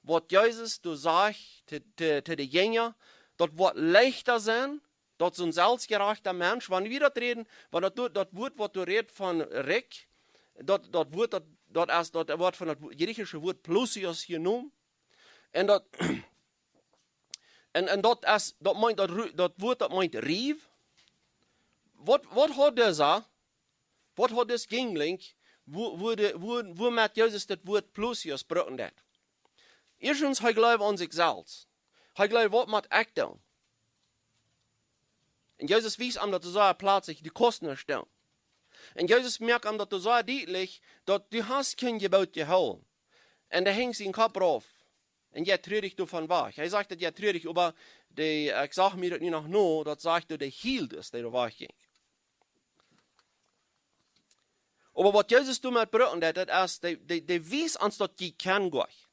was Jesus du sagt zu den Jüngern, das wird leichter sein, dass so ein selbstgerechter Mensch, wenn wir das reden, wenn das Wort, was du redest von Rick, das wird von das griechische Wort Plusios genommen, und das meint das Wort, das meint Rief. Was hat der gesagt? Was hat das Gingling, wo mit Jesus das Wort Plusios brauchen hat? Erstens, hij glaubt an sich selbst. Hij glaubt, was moet ik doen? Und Jesus wies ihm, dass du so plötzlich die Kosten erstellen. Und Jesus merkt ihm, dass du so deutlich, dass du hast kein Gebot gehalten. Und er hängt seinen Kopf drauf. Und jetzt trödig du von weg. Er sagt, jetzt trödig, aber ich sage mir das nicht noch nur, das sagt du, der hielt es, der wegging. Aber was Jesus damit braucht, das ist, der wies uns, dass die kann gleich.